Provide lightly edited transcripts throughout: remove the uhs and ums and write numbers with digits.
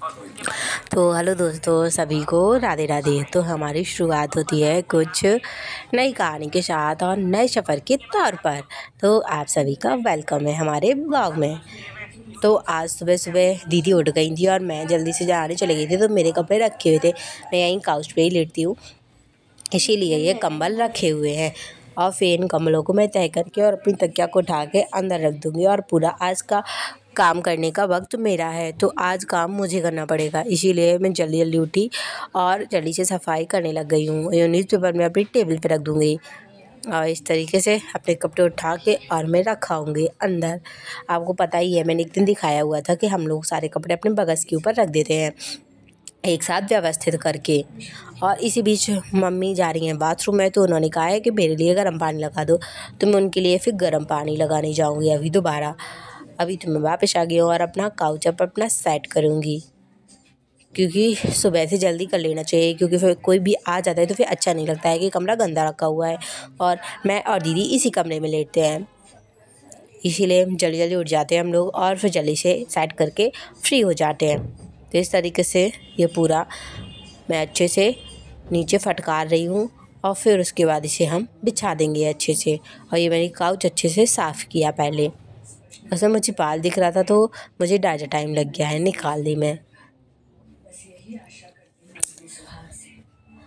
तो हेलो दोस्तों, सभी को राधे राधे। तो हमारी शुरुआत होती है कुछ नई कहानी के साथ और नए सफ़र के तौर पर। तो आप सभी का वेलकम है हमारे ब्लॉग में। तो आज सुबह सुबह दीदी उठ गई थी और मैं जल्दी से जाने चली गई थी। तो मेरे कपड़े रखे हुए थे, मैं यहीं काउच पे ही लेटती हूँ, इसीलिए ये कंबल रखे हुए हैं। और फिर इन कम्बलों को मैं तय करके और अपनी तकिया को उठा के अंदर रख दूँगी। और पूरा आज का काम करने का वक्त मेरा है, तो आज काम मुझे करना पड़ेगा, इसीलिए मैं जल्दी जल्दी उठी और जल्दी से सफाई करने लग गई हूँ। ये न्यूज़पेपर मैं अपनी टेबल पे रख दूँगी और इस तरीके से अपने कपड़े उठा के और मैं रखाऊँगी अंदर। आपको पता ही है, मैंने एक दिन दिखाया हुआ था कि हम लोग सारे कपड़े अपने बगस के ऊपर रख देते हैं एक साथ व्यवस्थित करके। और इसी बीच मम्मी जा रही हैं बाथरूम में, तो उन्होंने कहा है कि मेरे लिए गर्म पानी लगा दो। तो मैं उनके लिए फिर गर्म पानी लगाने जाऊंगी अभी दोबारा। अभी तो मैं वापस आ गई हूँ और अपना काउच अपना सेट करूँगी, क्योंकि सुबह से जल्दी कर लेना चाहिए, क्योंकि फिर कोई भी आ जाता है तो फिर अच्छा नहीं लगता है कि कमरा गंदा रखा हुआ है और मैं और दीदी इसी कमरे में लेटते हैं। इसीलिए जल्दी जल्दी उठ जाते हैं हम लोग और फिर जल्दी से सेट करके फ्री हो जाते हैं। तो इस तरीके से ये पूरा मैं अच्छे से नीचे फटकार रही हूँ और फिर उसके बाद इसे हम बिछा देंगे अच्छे से। और ये मैंने काउच अच्छे से साफ़ किया पहले। वैसे मुझे बाल दिख रहा था तो मुझे ज़्यादा टाइम लग गया है निकाल दी मैं।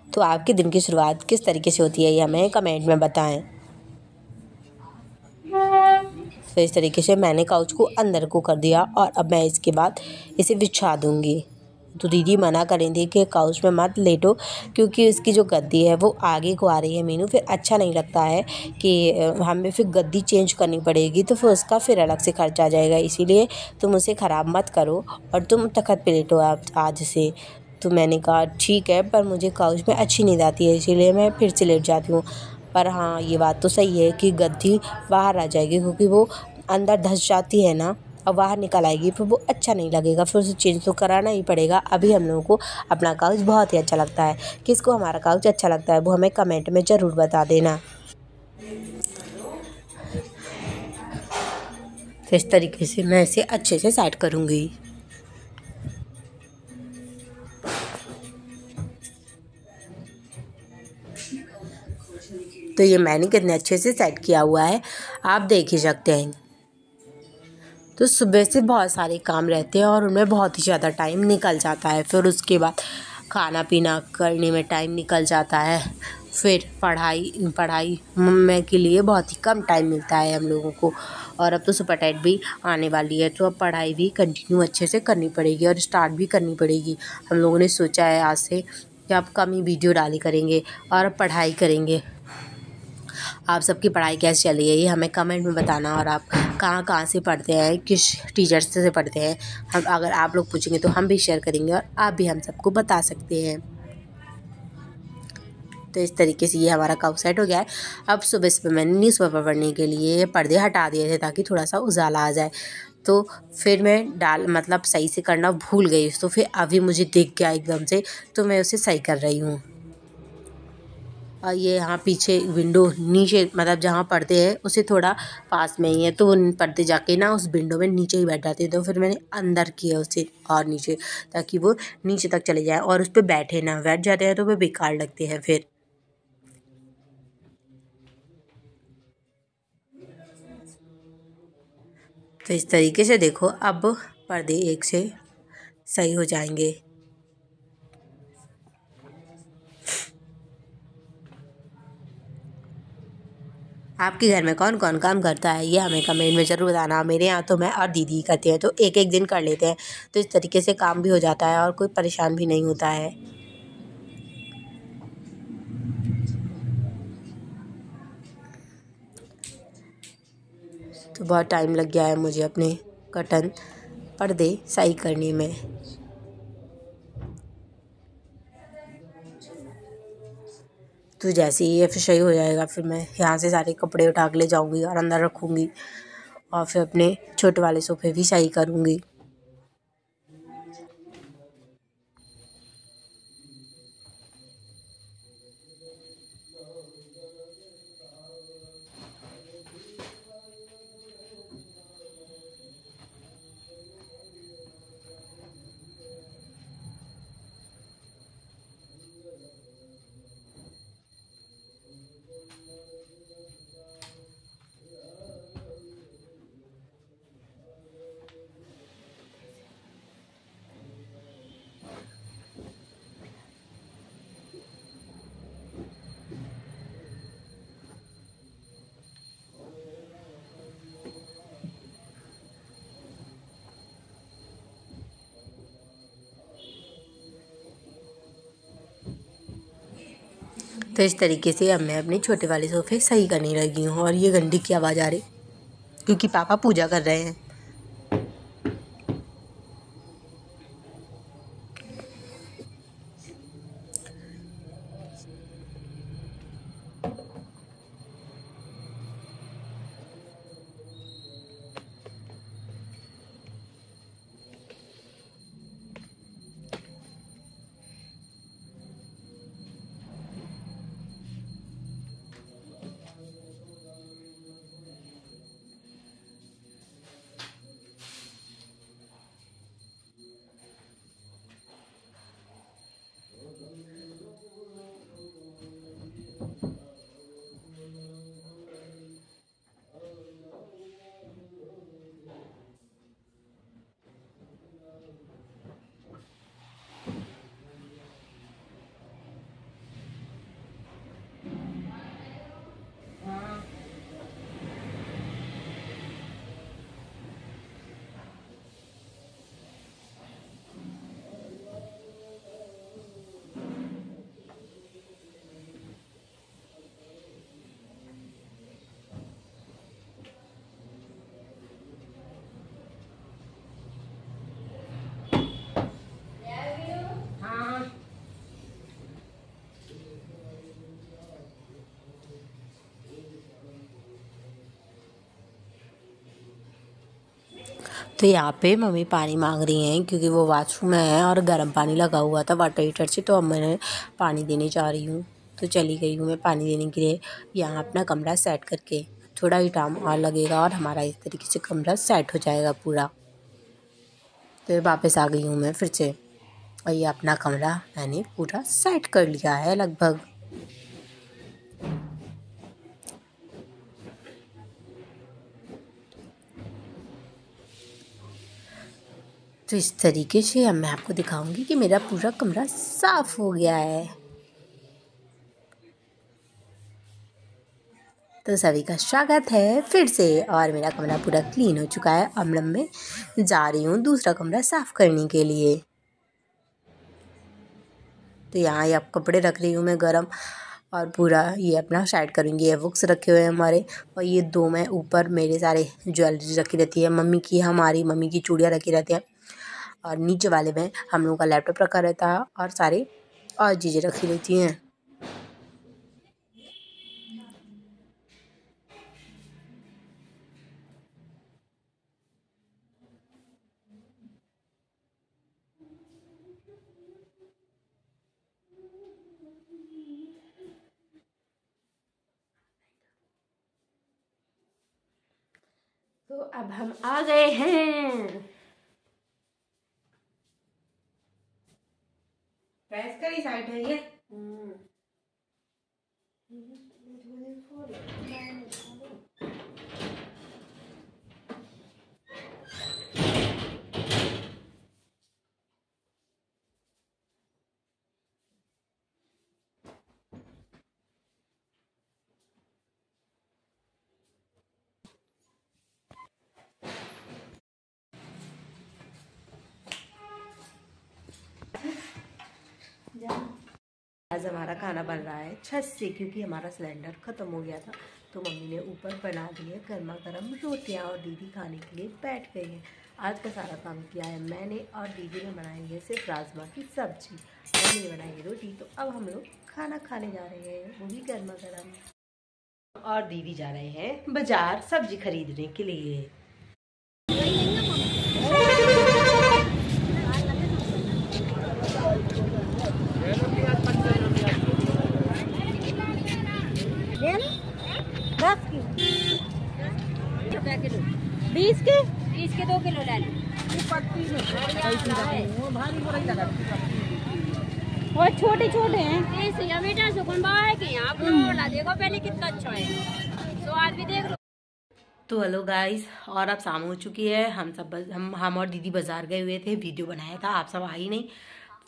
तो आपके दिन की शुरुआत किस तरीके से होती है ये हमें कमेंट में बताएं। तो इस तरीके से मैंने काउच को अंदर को कर दिया और अब मैं इसके बाद इसे बिछा दूँगी। तो दीदी मना करें थी कि काउच में मत लेटो, क्योंकि इसकी जो गद्दी है वो आगे को आ रही है मीनू, फिर अच्छा नहीं लगता है कि हमें फिर गद्दी चेंज करनी पड़ेगी, तो फिर उसका फिर अलग से खर्चा आ जाएगा। इसीलिए तुम उसे ख़राब मत करो और तुम तख़्त पे लेटो आप आज से। तो मैंने कहा ठीक है, पर मुझे काउच में अच्छी नींद आती है, इसीलिए मैं फिर से लेट जाती हूँ। पर हाँ, ये बात तो सही है कि गद्दी बाहर आ जाएगी, क्योंकि वो अंदर धंस जाती है ना और बाहर निकल आएगी, फिर वो अच्छा नहीं लगेगा, फिर उसे चेंज तो कराना ही पड़ेगा। अभी हम लोगों को अपना काउच बहुत ही अच्छा लगता है। किसको हमारा काउच अच्छा लगता है वो हमें कमेंट में ज़रूर बता देना। तो इस तरीके से मैं इसे अच्छे से सेट करूँगी। तो ये मैंने कितने अच्छे से सेट किया हुआ है आप देख ही सकते हैं। तो सुबह से बहुत सारे काम रहते हैं और उनमें बहुत ही ज़्यादा टाइम निकल जाता है। फिर उसके बाद खाना पीना करने में टाइम निकल जाता है। फिर पढ़ाई में के लिए बहुत ही कम टाइम मिलता है हम लोगों को। और अब तो सुपर टाइट भी आने वाली है, तो अब पढ़ाई भी कंटिन्यू अच्छे से करनी पड़ेगी और स्टार्ट भी करनी पड़ेगी। हम लोगों ने सोचा है आज से कि अब कम ही वीडियो डाली करेंगे और अब पढ़ाई करेंगे। आप सबकी पढ़ाई कैसी चल रही है ये हमें कमेंट में बताना। और आप कहाँ कहाँ से पढ़ते हैं, किस टीचर्स से पढ़ते हैं, हम अगर आप लोग पूछेंगे तो हम भी शेयर करेंगे और आप भी हम सबको बता सकते हैं। तो इस तरीके से ये हमारा काउच सेट हो गया है। अब सुबह सुबह मैंने न्यूज़पेपर पढ़ने के लिए पर्दे हटा दिए थे ताकि थोड़ा सा उजाला आ जाए। तो फिर मैं सही से करना भूल गई, तो फिर अभी मुझे दिख गया एकदम से, तो मैं उसे सही कर रही हूँ। और ये यहाँ पीछे विंडो नीचे जहाँ पर्दे हैं उससे थोड़ा पास में ही है, तो वो पर्दे जाके ना उस विंडो में नीचे ही बैठ जाते हैं। तो फिर मैंने अंदर किया उसे और नीचे, ताकि वो नीचे तक चले जाए और उस पर बैठे ना, बैठ जाते हैं तो वो बेकार लगते हैं फिर। तो इस तरीके से देखो अब पर्दे एक से सही हो जाएंगे। आपके घर में कौन कौन काम करता है ये हमें कमेंट में ज़रूर बताना। मेरे यहाँ तो मैं और दीदी करते हैं, तो एक एक दिन कर लेते हैं, तो इस तरीके से काम भी हो जाता है और कोई परेशान भी नहीं होता है। तो बहुत टाइम लग गया है मुझे अपने कर्टन पर्दे सही करने में। तो जैसे ही ये फिर सही हो जाएगा, फिर मैं यहाँ से सारे कपड़े उठा के ले जाऊँगी और अंदर रखूँगी और फिर अपने छोटे वाले सोफ़े भी सही करूँगी। तो इस तरीके से अब मैं अपने छोटे वाले सोफ़े सही करने लगी हूँ। और ये घंटी की आवाज़ आ रही क्योंकि पापा पूजा कर रहे हैं। तो यहाँ पे मम्मी पानी मांग रही हैं क्योंकि वो वॉशरूम में है और गर्म पानी लगा हुआ था वाटर हीटर से, तो अब मैं पानी देने जा रही हूँ। तो चली गई हूँ मैं पानी देने के लिए। यहाँ अपना कमरा सेट करके थोड़ा ही टाइम और लगेगा और हमारा इस तरीके से कमरा सेट हो जाएगा पूरा। तो वापस आ गई हूँ मैं फिर से, और ये अपना कमरा मैंने पूरा सेट कर लिया है लगभग। तो इस तरीके से अब मैं आपको दिखाऊंगी कि मेरा पूरा कमरा साफ़ हो गया है। तो सभी का स्वागत है फिर से, और मेरा कमरा पूरा क्लीन हो चुका है। अब मैं जा रही हूँ दूसरा कमरा साफ़ करने के लिए। तो यहाँ अब कपड़े रख रही हूँ मैं गरम, और पूरा ये अपना साइड करूँगी। ये बुक्स रखे हुए हैं हमारे, और ये दो में ऊपर मेरे सारे ज्वेलरी रखी रहती है। मम्मी की, हमारी मम्मी की चूड़ियाँ रखी रहती हैं, और नीचे वाले में हम लोगों का लैपटॉप रखा रहता है और सारे और चीज़ें रखी रहती हैं। तो अब हम आ गए हैं। प्रेस करी साइड है ये। आज हमारा खाना बन रहा है छत से, क्योंकि हमारा सिलेंडर ख़त्म हो गया था। तो मम्मी ने ऊपर बना दिए गर्मा गर्म रोटियां, और दीदी खाने के लिए बैठ गई है। आज का सारा काम किया है मैंने, और दीदी ने बनाई है सिर्फ राजमा की सब्जी, मम्मी ने बनाई है रोटी। तो अब हम लोग खाना खाने जा रहे हैं, वो भी गर्मा गर्म। और दीदी जा रहे हैं बाजार सब्जी खरीदने के लिए। किलो 20 के 2 किलो ले लो। वो छोटे छोटे हैं बेटा, सुकून है कि यहाँ देखो पहले कितना अच्छा है, तो आज भी देख लो। तो हेलो गाइस, और अब शाम हो चुकी है। हम और दीदी बाजार गए हुए थे, वीडियो बनाया था, आप सब आई नहीं,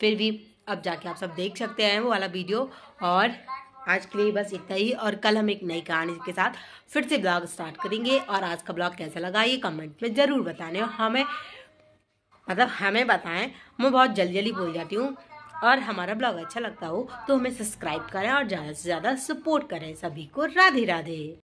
फिर भी अब जाके आप सब देख सकते हैं वो वाला वीडियो। और आज के लिए बस इतना ही, और कल हम एक नई कहानी के साथ फिर से ब्लॉग स्टार्ट करेंगे। और आज का ब्लॉग कैसा लगा ये कमेंट में ज़रूर बताने, और हमें बताएं। मैं बहुत जल्दी बोल जाती हूँ, और हमारा ब्लॉग अच्छा लगता हो तो हमें सब्सक्राइब करें और ज़्यादा से ज़्यादा सपोर्ट करें। सभी को राधे राधे।